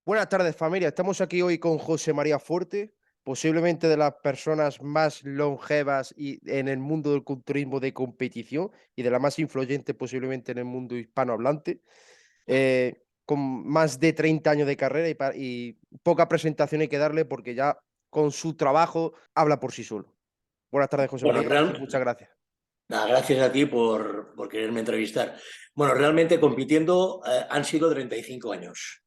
Buenas tardes, familia. Estamos aquí hoy con José María Forte, posiblemente de las personas más longevas en el mundo del culturismo de competición y de la más influyente posiblemente en el mundo hispanohablante, con más de 30 años de carrera y poca presentación hay que darle porque ya con su trabajo habla por sí solo. Buenas tardes, José Bueno, María, y muchas gracias. gracias a ti por quererme entrevistar. Bueno, realmente compitiendo han sido 35 años.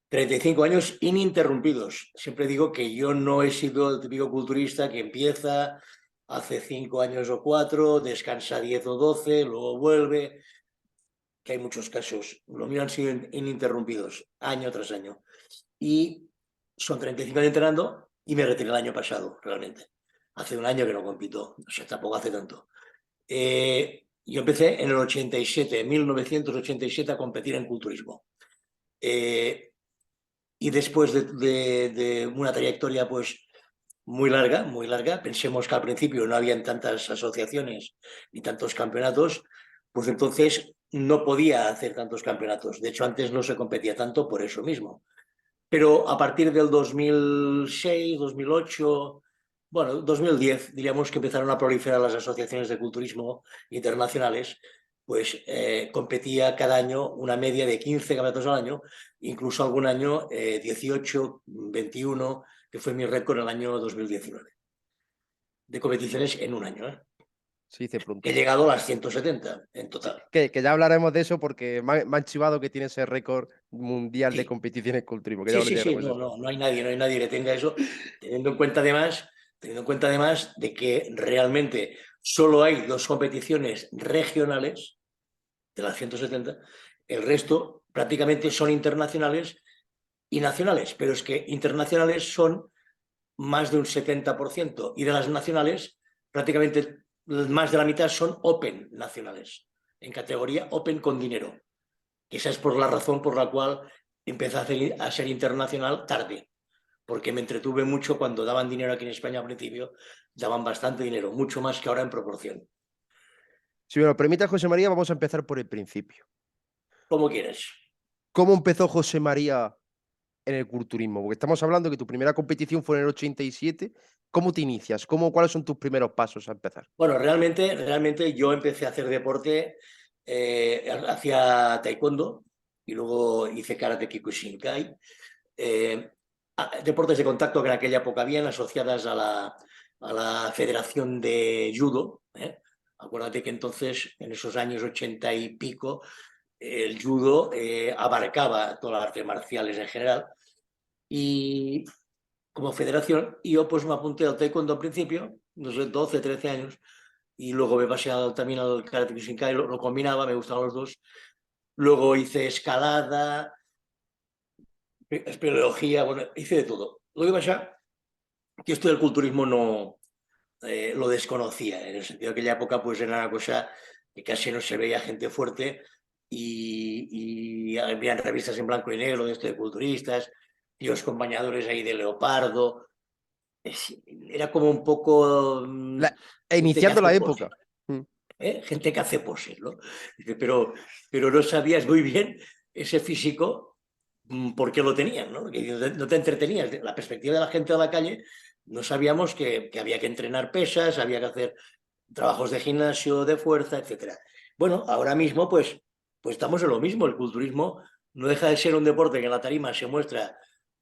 35 años ininterrumpidos. Siempre digo que yo no he sido el típico culturista que empieza, hace 5 años o 4, descansa 10 o 12, luego vuelve, que hay muchos casos. Lo mío han sido ininterrumpidos, año tras año. Y son 35 años entrenando y me retiré el año pasado, realmente. Hace un año que no compito, o sea, tampoco hace tanto. Yo empecé en el 87, en 1987, a competir en culturismo. Eh, y después de una trayectoria pues muy larga, pensemos que al principio no habían tantas asociaciones ni tantos campeonatos, pues entonces no podía hacer tantos campeonatos. De hecho, antes no se competía tanto por eso mismo. Pero a partir del 2006, 2008, bueno, 2010, diríamos que empezaron a proliferar las asociaciones de culturismo internacionales, pues competía cada año una media de 15 campeonatos al año, incluso algún año 18, 21, que fue mi récord en el año 2019, de competiciones en un año. Se dice He pronto. llegado a las 170 en Sí, total. que ya hablaremos de eso porque me han chivado que tiene ese récord mundial de Sí, competiciones en culturismo, que ya sí, sí, sí, llegaremos a no, eso. no, no hay nadie que tenga eso, teniendo en cuenta además de que realmente solo hay dos competiciones regionales de las 170, el resto prácticamente son internacionales y nacionales, pero es que internacionales son más de un 70% y de las nacionales prácticamente más de la mitad son Open nacionales, en categoría Open con dinero. Esa es por la razón por la cual empecé a ser internacional tarde, porque me entretuve mucho cuando daban dinero aquí en España al principio, daban bastante dinero, mucho más que ahora en proporción. Si me lo permite, José María, vamos a empezar por el principio. Como quieres. ¿Cómo empezó José María en el culturismo? Porque estamos hablando que tu primera competición fue en el 87. ¿Cómo te inicias? ¿Cuáles son tus primeros pasos a empezar? Bueno, realmente yo empecé a hacer deporte, hacía taekwondo y luego hice karate Kyokushinkai. Eh, Deportes de contacto que en aquella época habían asociadas a la Federación de Judo. Acuérdate que entonces, en esos años 80 y pico, el judo abarcaba todas las artes marciales en general y como federación, y yo pues me apunté al taekwondo al principio, no sé, 12, 13 años, y luego me pasé también al karate Kyokushinkai, lo combinaba, me gustaban los dos. Luego hice escalada, espeleología, bueno, hice de todo. Lo que pasa que esto del culturismo no lo desconocía, en el sentido de que aquella época pues era una cosa que casi no se veía gente fuerte y habían revistas en blanco y negro de esto de culturistas, tíos con bañadores ahí de leopardo. Era como un poco gente que Iniciando hace la poses, época. Mm. gente que hace poses, ¿no? Pero no sabías muy bien ese físico por qué lo tenían, ¿no? Que no te entretenías. La perspectiva de la gente de la calle, no sabíamos que había que entrenar pesas, había que hacer trabajos de gimnasio, de fuerza, etcétera. Bueno, ahora mismo, pues estamos en lo mismo. El culturismo no deja de ser un deporte que en la tarima se muestra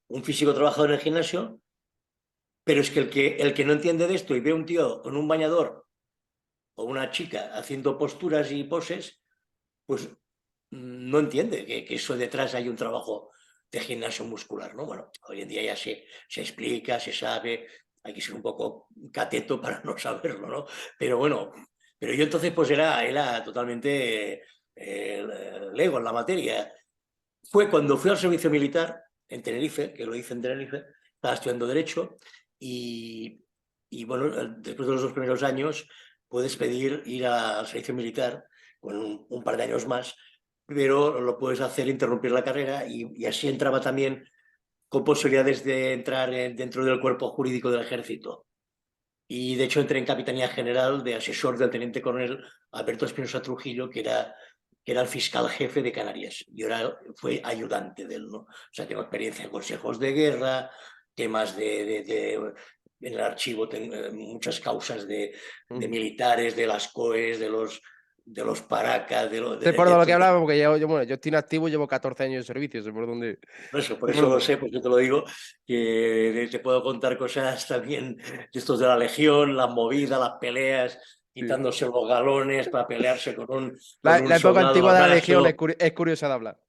un físico trabajador en el gimnasio, pero es que el que no entiende de esto y ve un tío con un bañador o una chica haciendo posturas y poses, pues no entiende que eso detrás hay un trabajo de gimnasio muscular, ¿no? Bueno, hoy en día ya se explica, se sabe, hay que ser un poco cateto para no saberlo, ¿no? Pero bueno, pero yo entonces pues era totalmente lego en la materia. Fue cuando fui al servicio militar en Tenerife, que lo hice en Tenerife, estaba estudiando Derecho y, y bueno, después de los dos primeros años puedes pedir ir al servicio militar con un par de años más, pero lo puedes hacer interrumpir la carrera y así entraba también con posibilidades de entrar dentro del cuerpo jurídico del ejército. Y de hecho entré en Capitanía General de asesor del teniente coronel Alberto Espinosa Trujillo, que era que era el fiscal jefe de Canarias. Yo fui ayudante de él, ¿no? O sea, tengo experiencia en consejos de guerra, temas en el archivo, tengo muchas causas de militares, de las COEs, de los Paracas, Sé por lo que hablaba, porque bueno, yo estoy inactivo y llevo 14 años de servicio, sé por dónde. Por eso lo sé, porque te lo digo, que te puedo contar cosas también de estos de la Legión, las movidas, las peleas, Sí. quitándose los galones para pelearse con La un época soldado antigua al de la Legión brazo. es curiosa de hablar.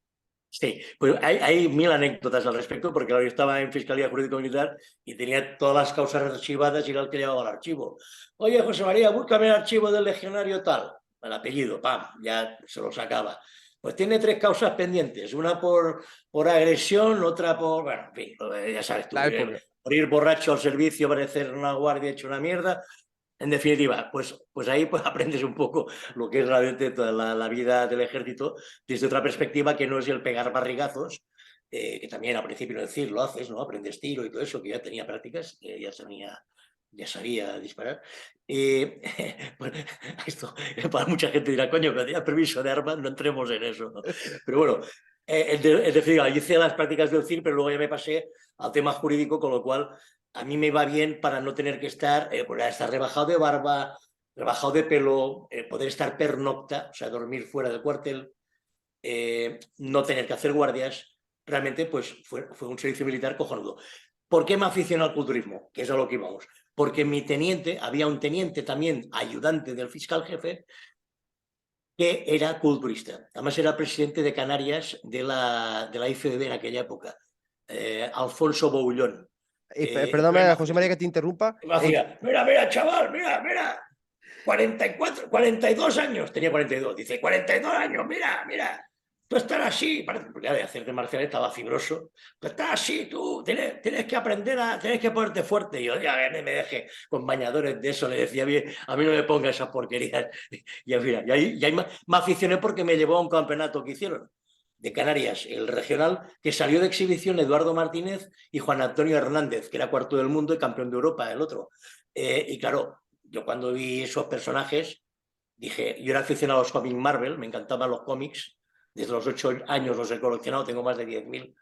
Sí, pues hay mil anécdotas al respecto, porque claro, yo estaba en Fiscalía Jurídico Militar y tenía todas las causas archivadas y era el que llevaba el archivo. Oye, José María, búscame el archivo del legionario tal, el apellido, pam, ya se lo sacaba. Pues tiene 3 causas pendientes, una por agresión, otra por, bueno, en fin, ya sabes tú, La época. por ir borracho al servicio, parecer una guardia hecho una mierda. En definitiva, pues ahí pues aprendes un poco lo que es realmente toda la vida del ejército desde otra perspectiva que no es el pegar barrigazos, que también al principio del CIR lo haces, ¿no? Aprendes tiro y todo eso, que ya tenía prácticas, que ya sabía disparar. Bueno, esto para mucha gente dirá, coño, que tenía permiso de armas, no entremos en eso, ¿no? Pero bueno, en definitiva, yo hice las prácticas del CIR, pero luego ya me pasé al tema jurídico, con lo cual a mí me va bien para no tener que estar rebajado de barba, rebajado de pelo, poder estar pernocta, o sea, dormir fuera del cuartel, no tener que hacer guardias. Realmente, pues fue un servicio militar cojonudo. ¿Por qué me aficionó al culturismo? Que es a lo que íbamos. Porque mi teniente, había un teniente también ayudante del fiscal jefe, que era culturista. Además era presidente de Canarias de la IFBB en aquella época, Alfonso Boullón. Perdóname, José María, que te interrumpa. Me hacía, mira, chaval, mira, 44, 42 años, tenía 42, dice, 42 años, mira, tú estás así, porque de hacer de marcial estaba fibroso, tú estás así, tú tienes que aprender tienes que ponerte fuerte. Y yo, ya me deje con bañadores de eso, le decía, bien, a mí no me ponga esas porquerías. Y mira, y ahí me aficioné porque me llevó a un campeonato que hicieron de Canarias, el regional, que salió de exhibición Eduardo Martínez y Juan Antonio Hernández, que era cuarto del mundo y campeón de Europa, el otro. Y claro, yo cuando vi esos personajes, dije, yo era aficionado a los cómics Marvel, me encantaban los cómics, desde los 8 años los he coleccionado, tengo más de 10.000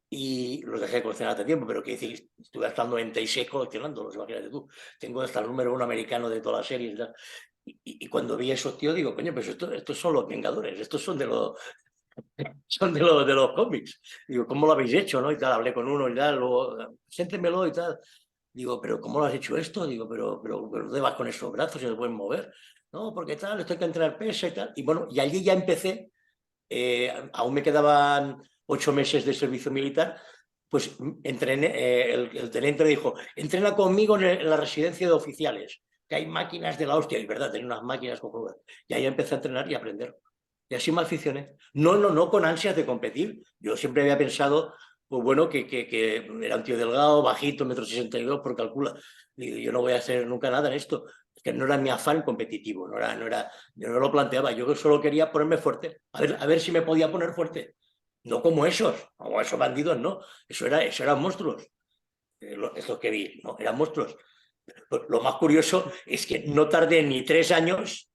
y los dejé de coleccionar hace tiempo, pero que decir, estuve hasta el 96 coleccionándolos, imagínate tú. Tengo hasta el número 1 americano de todas las series. Y cuando vi esos tíos, digo, coño, pues estos son los Vengadores, estos son de los cómics. Digo, ¿cómo lo habéis hecho? ¿No? Y tal, hablé con uno y tal, luego, siéntemelo y tal. Digo, ¿pero cómo lo has hecho esto? Digo, pero ¿dónde vas con esos brazos? ¿Se pueden mover? No, porque tal, esto hay que entrenar pesa y tal. Y bueno, y allí ya empecé, aún me quedaban 8 meses de servicio militar, pues entrené, el teniente me dijo, entrena conmigo en la residencia de oficiales, que hay máquinas de la hostia. Y verdad, tenía unas máquinas cojonudas. Y ahí empecé a entrenar y a aprender. Y así me aficioné. No con ansias de competir. Yo siempre había pensado, pues bueno, que era un tío delgado, bajito, 1,62 m, por calcula. Y yo no voy a hacer nunca nada en esto. Es que no era mi afán competitivo, yo no lo planteaba. Yo solo quería ponerme fuerte, a ver si me podía poner fuerte. No como esos bandidos, no. Eso eran monstruos. Esos que vi, no, eran monstruos. Lo más curioso es que no tardé ni 3 años,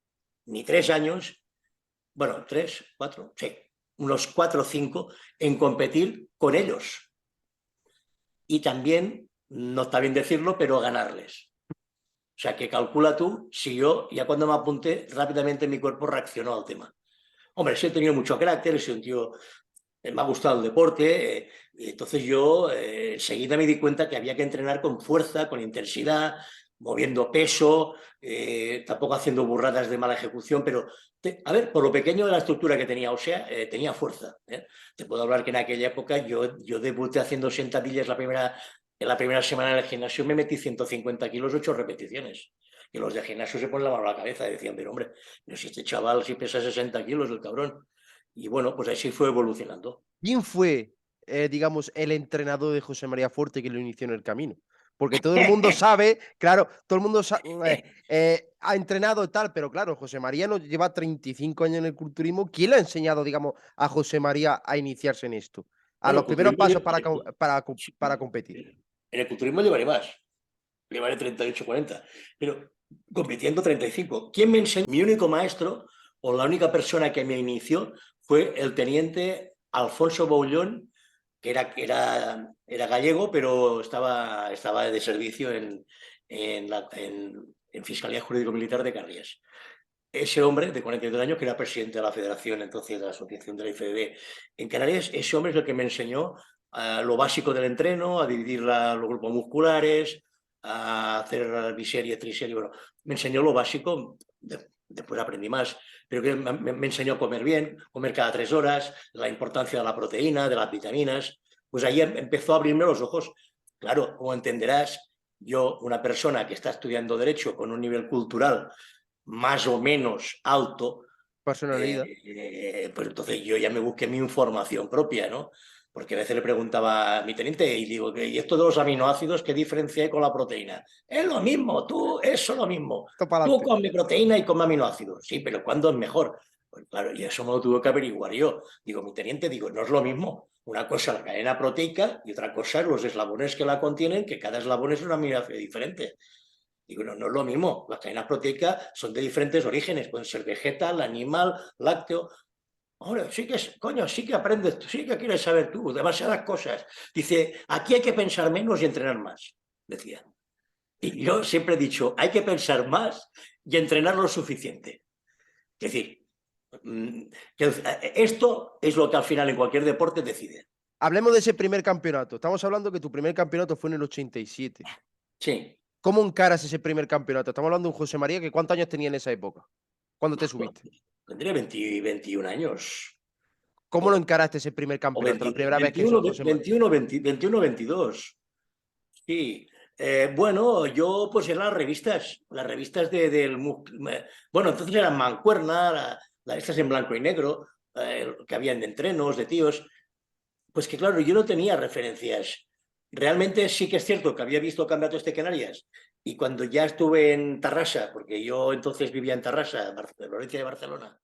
bueno, 3, 4, sí, unos 4 o 5 en competir con ellos. Y también, no está bien decirlo, pero ganarles. O sea, que calcula tú si yo, ya cuando me apunté, rápidamente mi cuerpo reaccionó al tema. Hombre, sí he tenido mucho carácter, he sido un tío, me ha gustado el deporte, y entonces yo enseguida me di cuenta que había que entrenar con fuerza, con intensidad, moviendo peso, tampoco haciendo burradas de mala ejecución, pero a ver, por lo pequeño de la estructura que tenía, o sea, tenía fuerza. Te puedo hablar que en aquella época yo debuté haciendo sentadillas en la primera semana en el gimnasio, me metí 150 kilos, 8 repeticiones. Y los de gimnasio se ponen la mano a la cabeza y decían, pero hombre, pero si este chaval si pesa 60 kilos, el cabrón. Y bueno, pues así fue evolucionando. ¿Quién fue, digamos, el entrenador de José María Fuerte que lo inició en el camino? Porque todo el mundo sabe, claro, todo el mundo ha entrenado y tal, pero claro, José María no lleva 35 años en el culturismo. ¿Quién le ha enseñado, digamos, a José María a iniciarse en esto? A Bueno, los el primeros culturismo, pasos para competir. en el culturismo llevaré más, llevaré 38, 40, pero compitiendo 35. ¿Quién me enseñó? Mi único maestro o la única persona que me inició fue el teniente Alfonso Boullón, que era gallego, pero estaba de servicio en Fiscalía Jurídico-Militar de Canarias. Ese hombre de 42 años, que era presidente de la Federación, entonces de la Asociación de la IFBB en Canarias, ese hombre es el que me enseñó lo básico del entreno, a dividir los grupos musculares, a hacer biserie, triserie. Bueno, me enseñó lo básico, después aprendí más, pero que me enseñó a comer bien, comer cada 3 horas, la importancia de la proteína, de las vitaminas. Pues ahí empezó a abrirme los ojos. Claro, como entenderás, yo, una persona que está estudiando Derecho con un nivel cultural más o menos alto, Personalidad. pues entonces yo ya me busqué mi información propia, ¿no? Porque a veces le preguntaba a mi teniente y digo, ¿y esto de los aminoácidos qué diferencia hay con la proteína? Es lo mismo, eso es lo mismo. Esto para Tú adelante. come proteína y come aminoácidos. Sí, pero ¿cuándo es mejor? Pues claro, y eso me lo tuve que averiguar yo. Digo, mi teniente, digo, no es lo mismo. Una cosa es la cadena proteica y otra cosa es los eslabones que la contienen, que cada eslabón es un aminoácido diferente. Digo, no, no es lo mismo. Las cadenas proteicas son de diferentes orígenes. Pueden ser vegetal, animal, lácteo. Ahora, sí que es, coño, sí que aprendes, sí que quieres saber tú demasiadas cosas. Dice, aquí hay que pensar menos y entrenar más, decía. Y yo siempre he dicho, hay que pensar más y entrenar lo suficiente. Es decir, que esto es lo que al final en cualquier deporte decide. Hablemos de ese primer campeonato. Estamos hablando que tu primer campeonato fue en el 87. Sí. ¿Cómo encaras ese primer campeonato? Estamos hablando de un José María que ¿cuántos años tenía en esa época? Cuando te Bueno, subiste. tendría 20, 21 años. ¿Cómo lo encaraste ese primer O campeonato? La 20, primera vez que 21, soy José María. 21, 20, 21, 22. Sí. Bueno, yo pues en las revistas bueno, entonces eran Mancuerna, estas en blanco y negro, que habían de entrenos, de tíos, pues que claro, yo no tenía referencias. Realmente sí que es cierto que había visto campeonatos de Canarias y cuando ya estuve en Tarrasa, porque yo entonces vivía en Tarrasa, provincia de Barcelona,